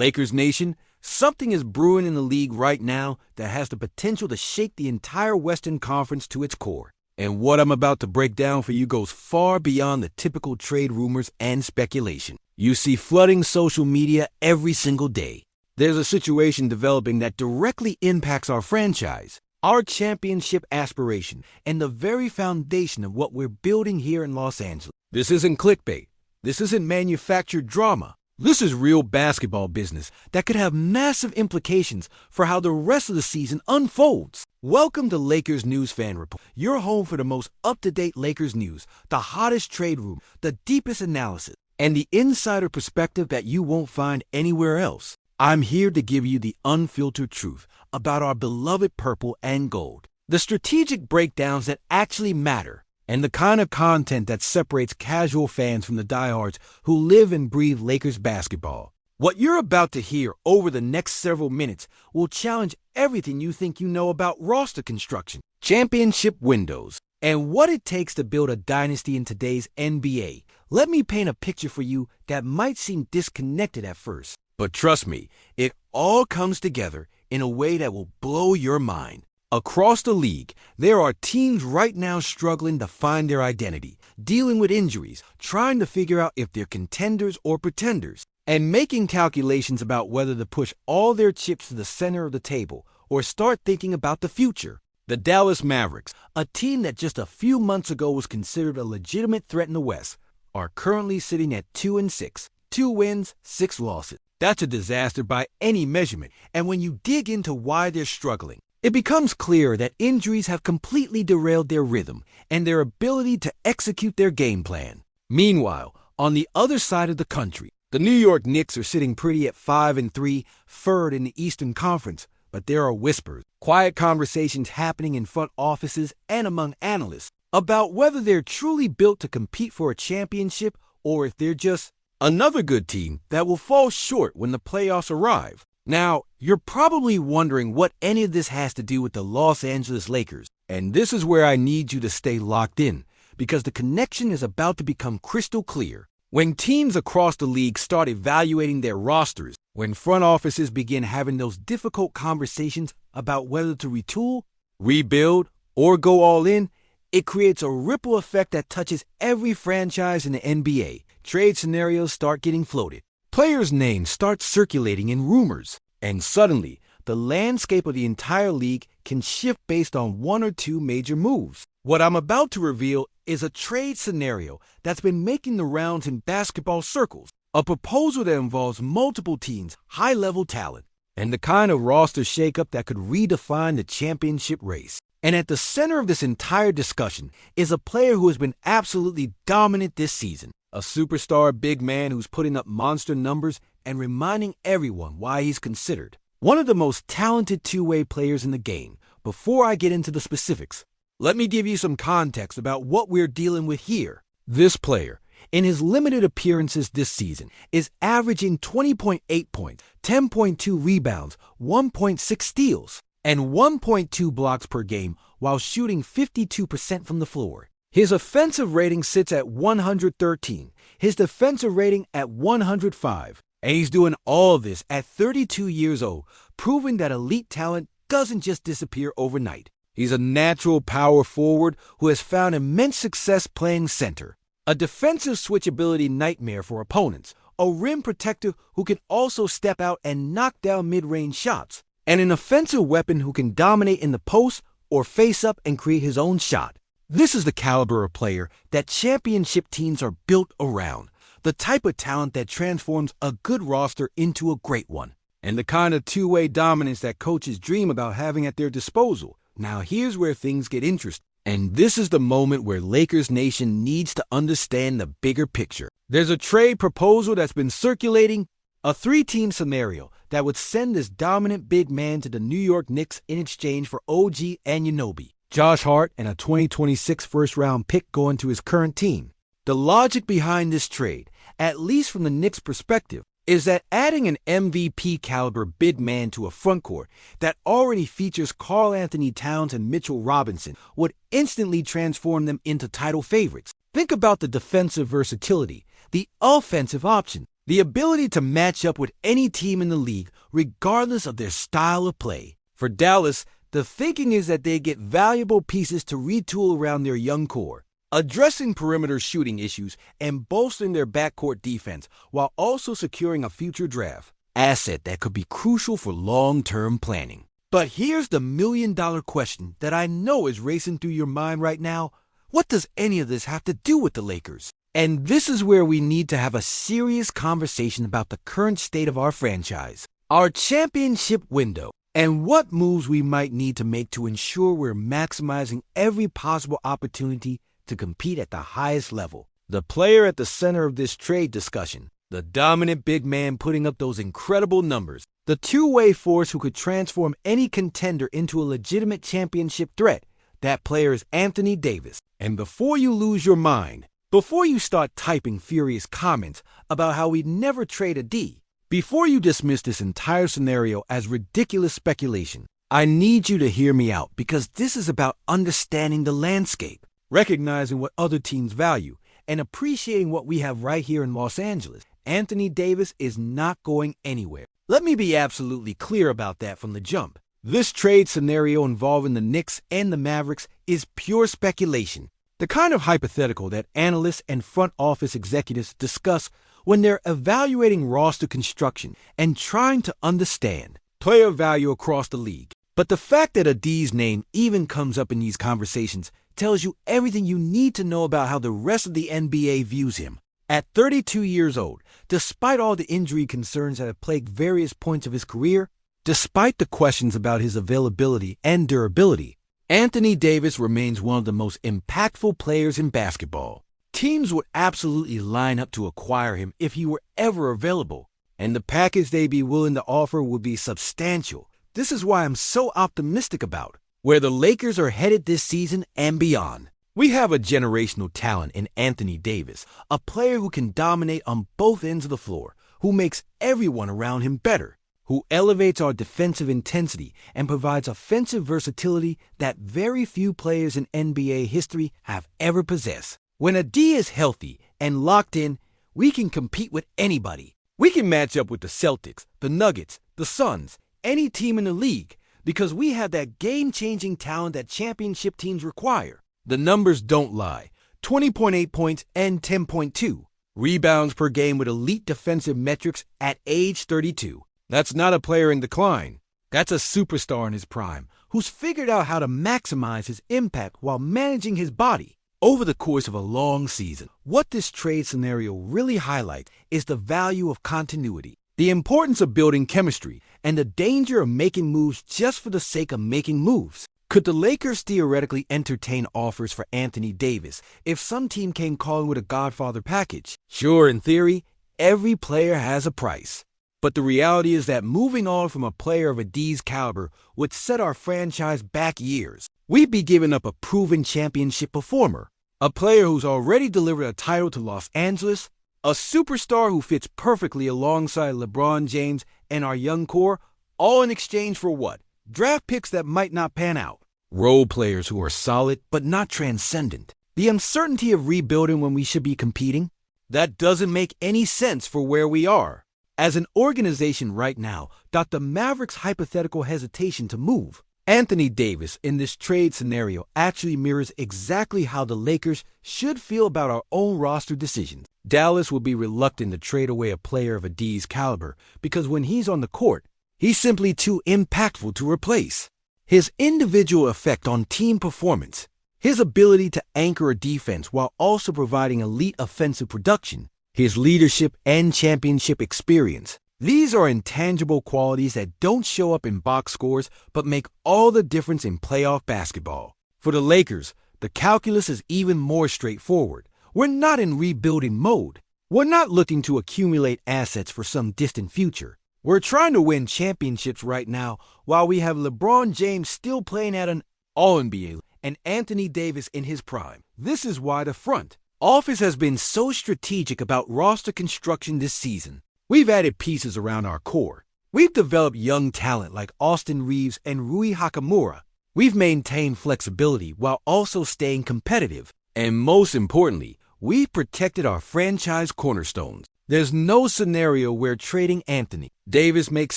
Lakers Nation, something is brewing in the league right now that has the potential to shake the entire Western Conference to its core. And what I'm about to break down for you goes far beyond the typical trade rumors and speculation you see flooding social media every single day. There's a situation developing that directly impacts our franchise, our championship aspiration, and the very foundation of what we're building here in Los Angeles. This isn't clickbait. This isn't manufactured drama. This is real basketball business that could have massive implications for how the rest of the season unfolds. Welcome to Lakers News Fan Report, your home for the most up-to-date Lakers news, the hottest trade room, the deepest analysis, and the insider perspective that you won't find anywhere else. I'm here to give you the unfiltered truth about our beloved purple and gold, the strategic breakdowns that actually matter, and the kind of content that separates casual fans from the diehards who live and breathe Lakers basketball. What you're about to hear over the next several minutes will challenge everything you think you know about roster construction, championship windows, and what it takes to build a dynasty in today's NBA. Let me paint a picture for you that might seem disconnected at first, but trust me, it all comes together in a way that will blow your mind. Across the league, there are teams right now struggling to find their identity, dealing with injuries, trying to figure out if they're contenders or pretenders, and making calculations about whether to push all their chips to the center of the table or start thinking about the future. The Dallas Mavericks, a team that just a few months ago was considered a legitimate threat in the West, are currently sitting at 2-6, 2 wins, 6 losses. That's a disaster by any measurement, and when you dig into why they're struggling, it becomes clear that injuries have completely derailed their rhythm and their ability to execute their game plan. Meanwhile, on the other side of the country, the New York Knicks are sitting pretty at 5-3, third in the Eastern Conference, but there are whispers, quiet conversations happening in front offices and among analysts about whether they're truly built to compete for a championship or if they're just another good team that will fall short when the playoffs arrive. Now, you're probably wondering what any of this has to do with the Los Angeles Lakers, and this is where I need you to stay locked in, because the connection is about to become crystal clear. When teams across the league start evaluating their rosters, when front offices begin having those difficult conversations about whether to retool, rebuild, or go all in, it creates a ripple effect that touches every franchise in the NBA. Trade scenarios start getting floated. Players' names start circulating in rumors, and suddenly, the landscape of the entire league can shift based on one or two major moves. What I'm about to reveal is a trade scenario that's been making the rounds in basketball circles, a proposal that involves multiple teams, high-level talent, and the kind of roster shakeup that could redefine the championship race. And at the center of this entire discussion is a player who has been absolutely dominant this season. A superstar big man who's putting up monster numbers and reminding everyone why he's considered one of the most talented two-way players in the game. Before I get into the specifics, let me give you some context about what we're dealing with here. This player, in his limited appearances this season, is averaging 20.8 points, 10.2 rebounds, 1.6 steals, and 1.2 blocks per game while shooting 52% from the floor. His offensive rating sits at 113, his defensive rating at 105, and he's doing all of this at 32 years old, proving that elite talent doesn't just disappear overnight. He's a natural power forward who has found immense success playing center, a defensive switchability nightmare for opponents, a rim protector who can also step out and knock down mid-range shots, and an offensive weapon who can dominate in the post or face up and create his own shot. This is the caliber of player that championship teams are built around, the type of talent that transforms a good roster into a great one, and the kind of two-way dominance that coaches dream about having at their disposal. Now here's where things get interesting, and this is the moment where Lakers Nation needs to understand the bigger picture. There's a trade proposal that's been circulating, a 3-team scenario that would send this dominant big man to the New York Knicks in exchange for OG Anunoby, Josh Hart, and a 2026 first-round pick going to his current team. The logic behind this trade, at least from the Knicks' perspective, is that adding an MVP-caliber big man to a frontcourt that already features Karl-Anthony Towns and Mitchell Robinson would instantly transform them into title favorites. Think about the defensive versatility, the offensive option, The ability to match up with any team in the league, regardless of their style of play. For Dallas, the thinking is that they get valuable pieces to retool around their young core, addressing perimeter shooting issues and bolstering their backcourt defense while also securing a future draft asset that could be crucial for long-term planning. But here's the million-dollar question that I know is racing through your mind right now. What does any of this have to do with the Lakers? And this is where we need to have a serious conversation about the current state of our franchise, our championship window, and what moves we might need to make to ensure we're maximizing every possible opportunity to compete at the highest level. The player at the center of this trade discussion, the dominant big man putting up those incredible numbers, the two-way force who could transform any contender into a legitimate championship threat, that player is Anthony Davis. And before you lose your mind, before you start typing furious comments about how we'd never trade a D, before you dismiss this entire scenario as ridiculous speculation, I need you to hear me out because this is about understanding the landscape, recognizing what other teams value, and appreciating what we have right here in Los Angeles. Anthony Davis is not going anywhere. Let me be absolutely clear about that from the jump. This trade scenario involving the Knicks and the Mavericks is pure speculation. The kind of hypothetical that analysts and front office executives discuss when they're evaluating roster construction and trying to understand player value across the league. But the fact that a D's name even comes up in these conversations tells you everything you need to know about how the rest of the NBA views him. At 32 years old, despite all the injury concerns that have plagued various points of his career, despite the questions about his availability and durability, Anthony Davis remains one of the most impactful players in basketball. Teams would absolutely line up to acquire him if he were ever available, and the package they'd be willing to offer would be substantial. This is why I'm so optimistic about where the Lakers are headed this season and beyond. We have a generational talent in Anthony Davis, a player who can dominate on both ends of the floor, who makes everyone around him better, who elevates our defensive intensity and provides offensive versatility that very few players in NBA history have ever possessed. When a D is healthy and locked in, we can compete with anybody. We can match up with the Celtics, the Nuggets, the Suns, any team in the league, because we have that game-changing talent that championship teams require. The numbers don't lie. 20.8 points and 10.2 rebounds per game with elite defensive metrics at age 32. That's not a player in decline. That's a superstar in his prime who's figured out how to maximize his impact while managing his body over the course of a long season. What this trade scenario really highlights is the value of continuity, the importance of building chemistry, and the danger of making moves just for the sake of making moves. Could the Lakers theoretically entertain offers for Anthony Davis if some team came calling with a Godfather package? Sure, in theory, every player has a price. But the reality is that moving on from a player of a D's caliber would set our franchise back years. We'd be giving up a proven championship performer, a player who's already delivered a title to Los Angeles, a superstar who fits perfectly alongside LeBron James and our young core, all in exchange for what? Draft picks that might not pan out. Role players who are solid but not transcendent. The uncertainty of rebuilding when we should be competing? That doesn't make any sense for where we are. As an organization right now, Dr. Maverick's hypothetical hesitation to move Anthony Davis in this trade scenario actually mirrors exactly how the Lakers should feel about our own roster decisions. Dallas will be reluctant to trade away a player of a D's caliber because when he's on the court, he's simply too impactful to replace. His individual effect on team performance, his ability to anchor a defense while also providing elite offensive production, his leadership and championship experience. These are intangible qualities that don't show up in box scores but make all the difference in playoff basketball. For the Lakers, the calculus is even more straightforward. We're not in rebuilding mode. We're not looking to accumulate assets for some distant future. We're trying to win championships right now while we have LeBron James still playing at an All-NBA and Anthony Davis in his prime. This is why the front office has been so strategic about roster construction this season. We've added pieces around our core. We've developed young talent like Austin Reeves and Rui Hachimura. We've maintained flexibility while also staying competitive. And most importantly, we've protected our franchise cornerstones. There's no scenario where trading Anthony Davis makes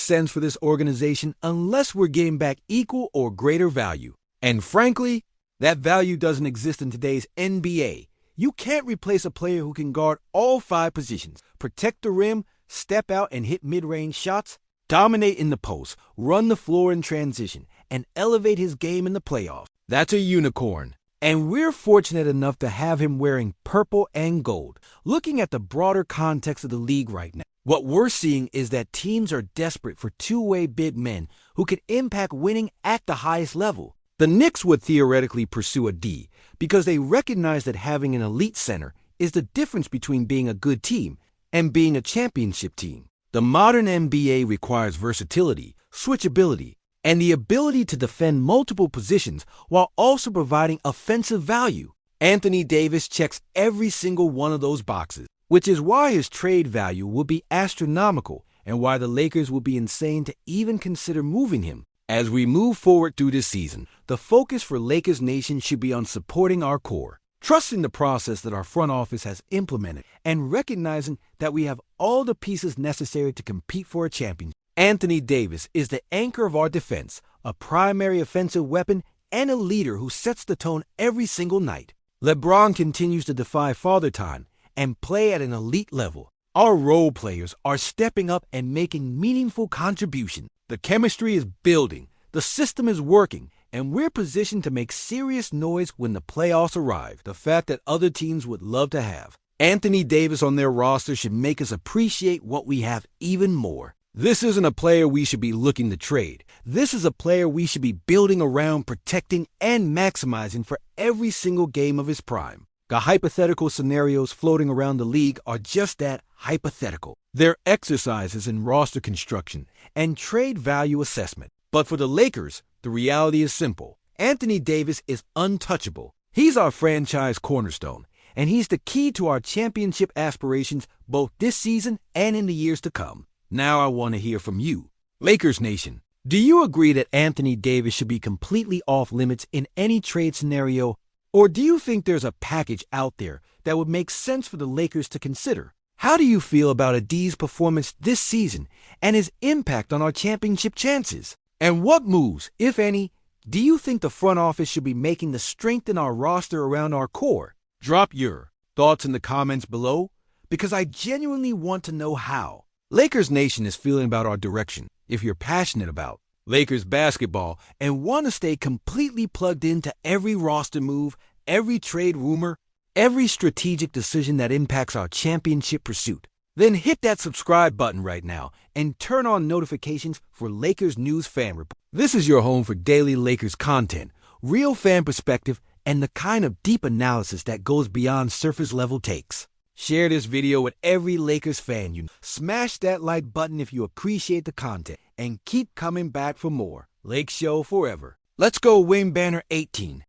sense for this organization unless we're getting back equal or greater value. And frankly, that value doesn't exist in today's NBA. You can't replace a player who can guard all 5 positions, protect the rim, step out and hit mid-range shots, dominate in the post, run the floor in transition, and elevate his game in the playoffs. That's a unicorn. And we're fortunate enough to have him wearing purple and gold. Looking at the broader context of the league right now, what we're seeing is that teams are desperate for two-way big men who can impact winning at the highest level. The Knicks would theoretically pursue a D because they recognize that having an elite center is the difference between being a good team and being a championship team. The modern NBA requires versatility, switchability, and the ability to defend multiple positions while also providing offensive value. Anthony Davis checks every single one of those boxes, which is why his trade value will be astronomical and why the Lakers will be insane to even consider moving him. As we move forward through this season, the focus for Lakers Nation should be on supporting our core, trusting the process that our front office has implemented, and recognizing that we have all the pieces necessary to compete for a championship. Anthony Davis is the anchor of our defense, a primary offensive weapon, and a leader who sets the tone every single night. LeBron continues to defy father time and play at an elite level. Our role players are stepping up and making meaningful contributions. The chemistry is building, the system is working, and we're positioned to make serious noise when the playoffs arrive. The fact that other teams would love to have Anthony Davis on their roster should make us appreciate what we have even more. This isn't a player we should be looking to trade. This is a player we should be building around, protecting, and maximizing for every single game of his prime. The hypothetical scenarios floating around the league are just that, hypothetical. They're exercises in roster construction and trade value assessment. But for the Lakers, the reality is simple. Anthony Davis is untouchable. He's our franchise cornerstone, and he's the key to our championship aspirations both this season and in the years to come. Now I want to hear from you. Lakers Nation, do you agree that Anthony Davis should be completely off limits in any trade scenario, or do you think there's a package out there that would make sense for the Lakers to consider? How do you feel about Ad's performance this season and his impact on our championship chances? And what moves, if any, do you think the front office should be making to strengthen our roster around our core? Drop your thoughts in the comments below, because I genuinely want to know how Lakers Nation is feeling about our direction. If you're passionate about Lakers basketball and want to stay completely plugged into every roster move, every trade rumor, every strategic decision that impacts our championship pursuit, then hit that subscribe button right now and turn on notifications for Lakers News Fan Report. This is your home for daily Lakers content, real fan perspective, and the kind of deep analysis that goes beyond surface level takes. Share this video with every Lakers fan you know. Smash that like button if you appreciate the content, and keep coming back for more. Lake Show forever. Let's go win banner 18.